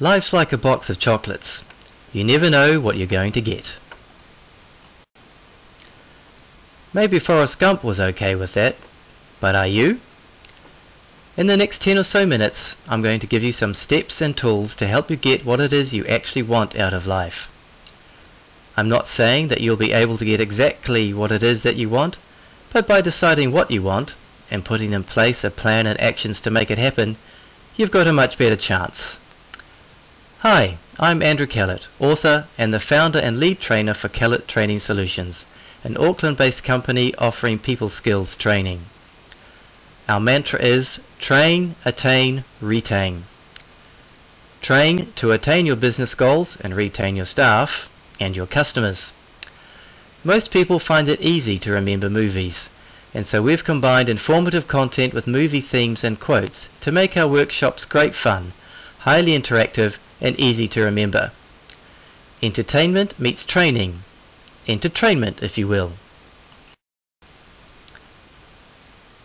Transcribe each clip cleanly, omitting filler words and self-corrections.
Life's like a box of chocolates. You never know what you're going to get. Maybe Forrest Gump was okay with that, but are you? In the next 10 or so minutes, I'm going to give you some steps and tools to help you get what it is you actually want out of life. I'm not saying that you'll be able to get exactly what it is that you want, but by deciding what you want and putting in place a plan and actions to make it happen, you've got a much better chance. Hi, I'm Andrew Kellett, author and the founder and lead trainer for Kellett Training Solutions, an Auckland-based company offering people skills training. Our mantra is train, attain, retain. Train to attain your business goals and retain your staff and your customers. Most people find it easy to remember movies, and so we've combined informative content with movie themes and quotes to make our workshops great fun, highly interactive and easy to remember. Entertainment meets training. Entertainment, if you will.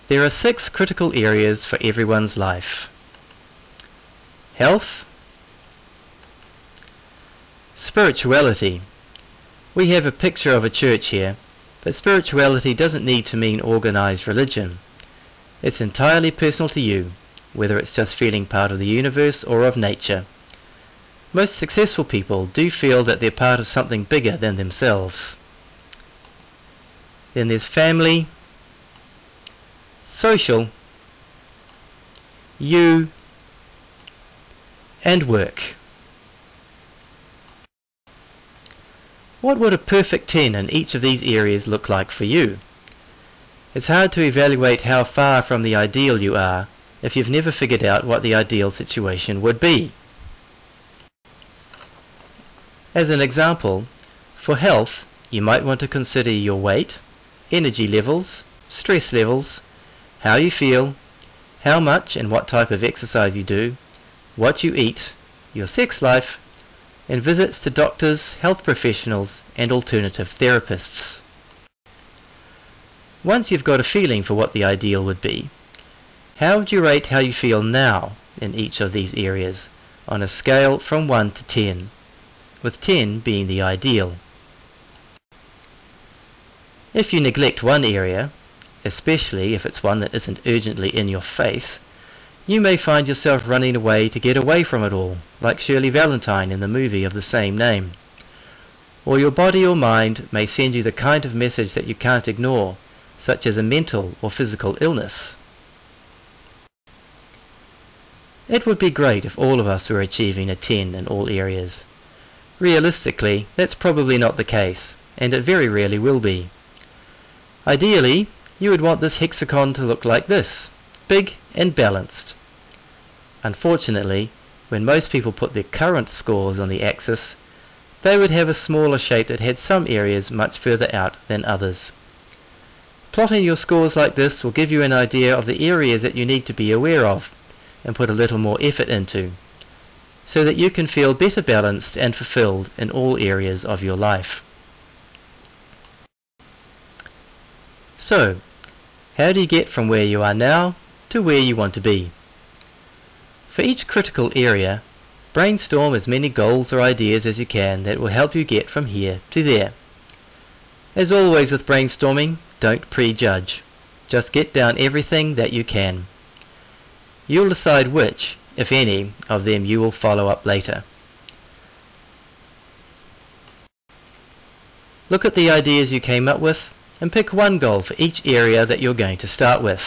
There are 6 critical areas for everyone's life. Health. Spirituality. We have a picture of a church here, but spirituality doesn't need to mean organized religion. It's entirely personal to you, whether it's just feeling part of the universe or of nature. Most successful people do feel that they're part of something bigger than themselves. Then there's family, social, you, and work. What would a perfect 10 in each of these areas look like for you? It's hard to evaluate how far from the ideal you are if you've never figured out what the ideal situation would be. As an example, for health, you might want to consider your weight, energy levels, stress levels, how you feel, how much and what type of exercise you do, what you eat, your sex life, and visits to doctors, health professionals, and alternative therapists. Once you've got a feeling for what the ideal would be, how would you rate how you feel now in each of these areas on a scale from 1 to 10, with 10 being the ideal? If you neglect one area, especially if it's one that isn't urgently in your face, you may find yourself running away to get away from it all, like Shirley Valentine in the movie of the same name. Or your body or mind may send you the kind of message that you can't ignore, such as a mental or physical illness. It would be great if all of us were achieving a 10 in all areas. Realistically, that's probably not the case, and it very rarely will be. Ideally, you would want this hexagon to look like this, big and balanced. Unfortunately, when most people put their current scores on the axis, they would have a smaller shape that had some areas much further out than others. Plotting your scores like this will give you an idea of the areas that you need to be aware of and put a little more effort into, so that you can feel better balanced and fulfilled in all areas of your life. So, how do you get from where you are now to where you want to be? For each critical area, brainstorm as many goals or ideas as you can that will help you get from here to there. As always with brainstorming, don't prejudge. Just get down everything that you can. You'll decide which, if any, of them you will follow up later. Look at the ideas you came up with and pick one goal for each area that you're going to start with.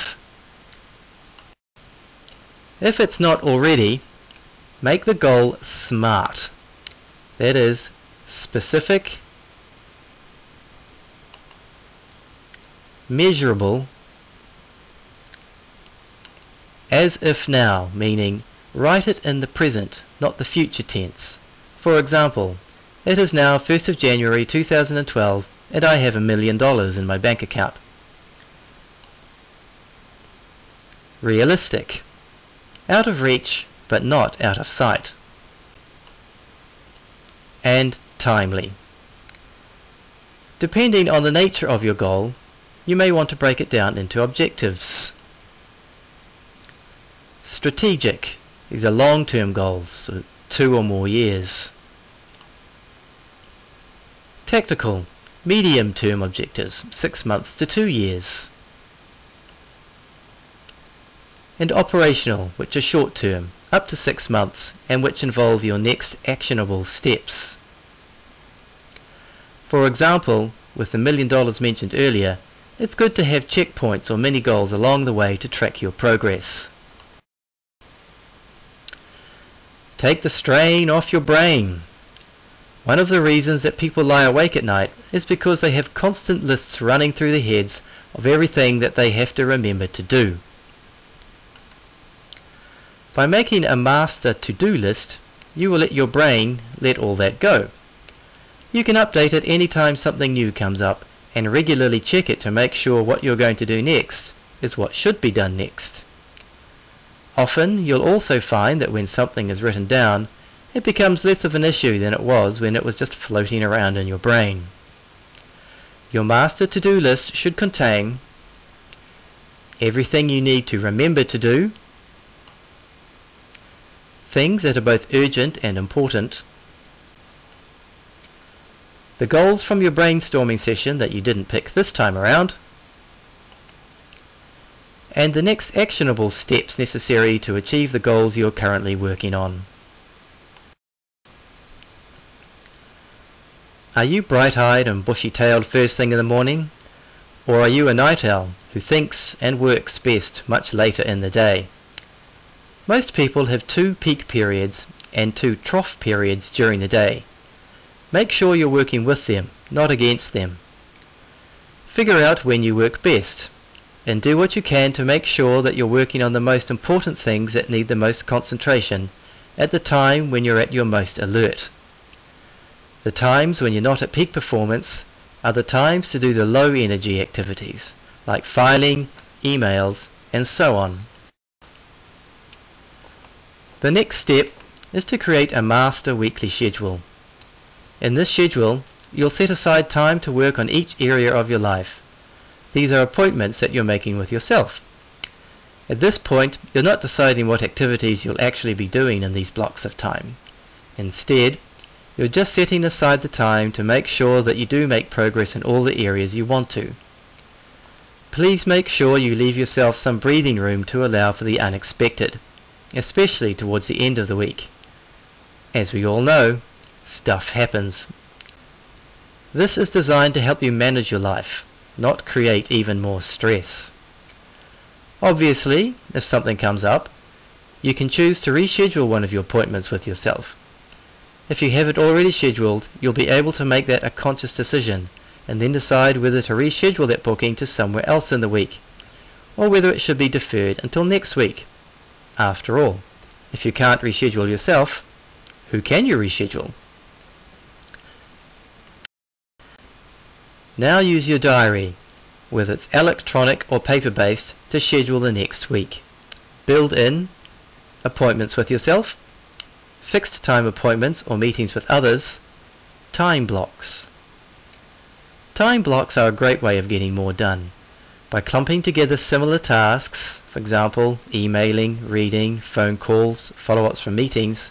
If it's not already, make the goal SMART. That is, specific, measurable, as if now, meaning write it in the present, not the future tense. For example, it is now 1st of January 2012 and I have $1 million in my bank account. Realistic. Out of reach, but not out of sight. And timely. Depending on the nature of your goal, you may want to break it down into objectives. Strategic. These are long-term goals, so 2 or more years. Tactical, medium-term objectives, 6 months to 2 years. And operational, which are short-term, up to 6 months, and which involve your next actionable steps. For example, with the $1 million mentioned earlier, it's good to have checkpoints or mini-goals along the way to track your progress. Take the strain off your brain. One of the reasons that people lie awake at night is because they have constant lists running through their heads of everything that they have to remember to do. By making a master to-do list, you will let your brain let all that go. You can update it anytime something new comes up and regularly check it to make sure what you're going to do next is what should be done next. Often you'll also find that when something is written down, it becomes less of an issue than it was when it was just floating around in your brain. Your master to-do list should contain everything you need to remember to do, things that are both urgent and important, the goals from your brainstorming session that you didn't pick this time around, and the next actionable steps necessary to achieve the goals you're currently working on. Are you bright-eyed and bushy-tailed first thing in the morning? Or are you a night owl who thinks and works best much later in the day? Most people have 2 peak periods and 2 trough periods during the day. Make sure you're working with them, not against them. Figure out when you work best, and do what you can to make sure that you're working on the most important things that need the most concentration at the time when you're at your most alert. The times when you're not at peak performance are the times to do the low energy activities, like filing, emails, and so on. The next step is to create a master weekly schedule. In this schedule, you'll set aside time to work on each area of your life. These are appointments that you're making with yourself. At this point, you're not deciding what activities you'll actually be doing in these blocks of time. Instead, you're just setting aside the time to make sure that you do make progress in all the areas you want to. Please make sure you leave yourself some breathing room to allow for the unexpected, especially towards the end of the week. As we all know, stuff happens. This is designed to help you manage your life, not create even more stress. Obviously, if something comes up, you can choose to reschedule one of your appointments with yourself. If you have it already scheduled, you'll be able to make that a conscious decision and then decide whether to reschedule that booking to somewhere else in the week, or whether it should be deferred until next week. After all, if you can't reschedule yourself, who can you reschedule? Now use your diary, whether it's electronic or paper-based, to schedule the next week. Build in appointments with yourself, fixed time appointments or meetings with others, time blocks. Time blocks are a great way of getting more done. By clumping together similar tasks, for example, emailing, reading, phone calls, follow-ups from meetings,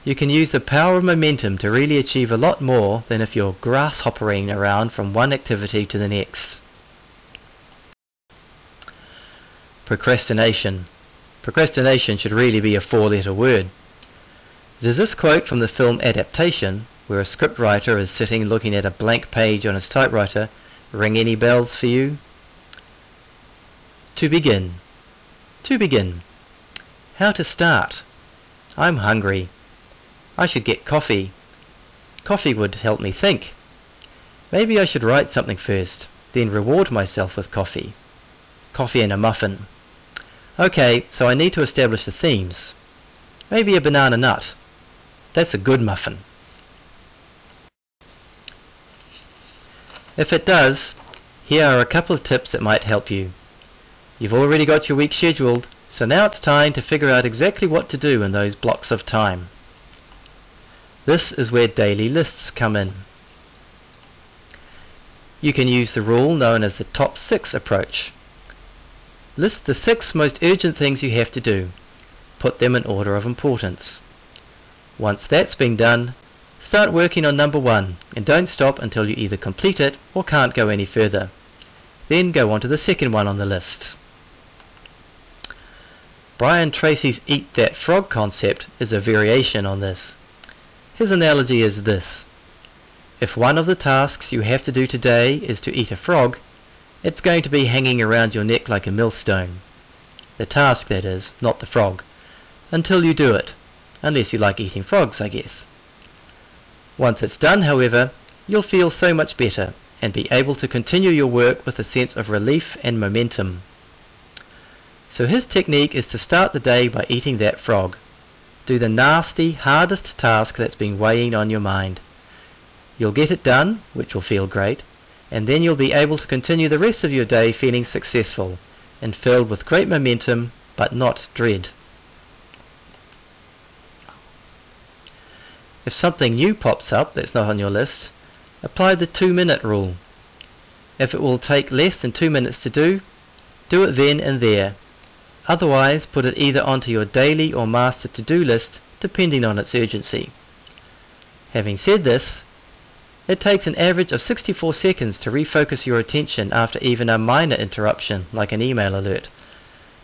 you can use the power of momentum to really achieve a lot more than if you're grasshoppering around from one activity to the next. Procrastination. Procrastination should really be a 4-letter word. Does this quote from the film Adaptation, where a scriptwriter is sitting looking at a blank page on his typewriter, ring any bells for you? To begin. To begin. How to start? I'm hungry. I should get coffee. Coffee would help me think. Maybe I should write something first, then reward myself with coffee. Coffee and a muffin. Okay, so I need to establish the themes. Maybe a banana nut. That's a good muffin. If it does, here are a couple of tips that might help you. You've already got your week scheduled, so now it's time to figure out exactly what to do in those blocks of time. This is where daily lists come in. You can use the rule known as the top 6 approach. List the 6 most urgent things you have to do. Put them in order of importance. Once that's been done, start working on number 1 and don't stop until you either complete it or can't go any further. Then go on to the second one on the list. Brian Tracy's Eat That Frog concept is a variation on this. His analogy is this: if one of the tasks you have to do today is to eat a frog, it's going to be hanging around your neck like a millstone. The task, that is, not the frog, until you do it, unless you like eating frogs, I guess. Once it's done, however, you'll feel so much better and be able to continue your work with a sense of relief and momentum. So his technique is to start the day by eating that frog. Do the nasty, hardest task that's been weighing on your mind. You'll get it done, which will feel great, and then you'll be able to continue the rest of your day feeling successful and filled with great momentum, but not dread. If something new pops up that's not on your list, apply the 2-minute rule. If it will take less than 2 minutes to do it then and there. Otherwise, put it either onto your daily or master to-do list, depending on its urgency. Having said this, it takes an average of 64 seconds to refocus your attention after even a minor interruption, like an email alert.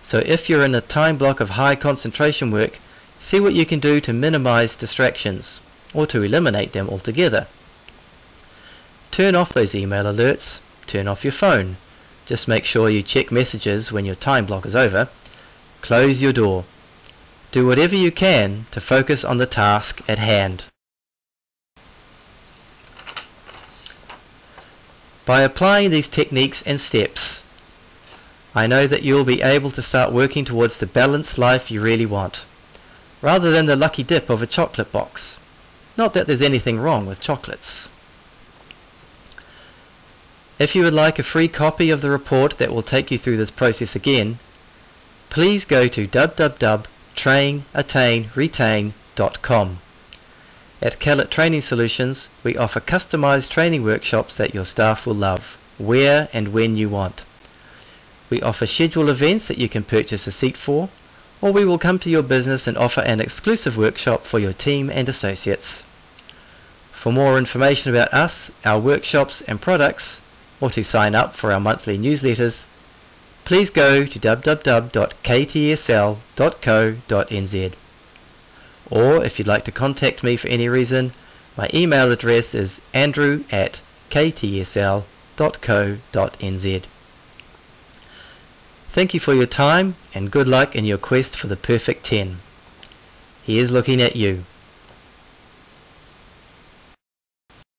So if you're in a time block of high concentration work, see what you can do to minimize distractions, or to eliminate them altogether. Turn off those email alerts, turn off your phone. Just make sure you check messages when your time block is over. Close your door. Do whatever you can to focus on the task at hand. By applying these techniques and steps, I know that you'll be able to start working towards the balanced life you really want, rather than the lucky dip of a chocolate box. Not that there's anything wrong with chocolates. If you would like a free copy of the report that will take you through this process again, please go to www.trainattainretain.com. At Kellett Training Solutions, we offer customized training workshops that your staff will love, where and when you want. We offer scheduled events that you can purchase a seat for, or we will come to your business and offer an exclusive workshop for your team and associates. For more information about us, our workshops and products, or to sign up for our monthly newsletters, please go to www.ktsl.co.nz. Or if you'd like to contact me for any reason, my email address is andrew@ktsl.co.nz. Thank you for your time and good luck in your quest for the perfect 10. He is looking at you.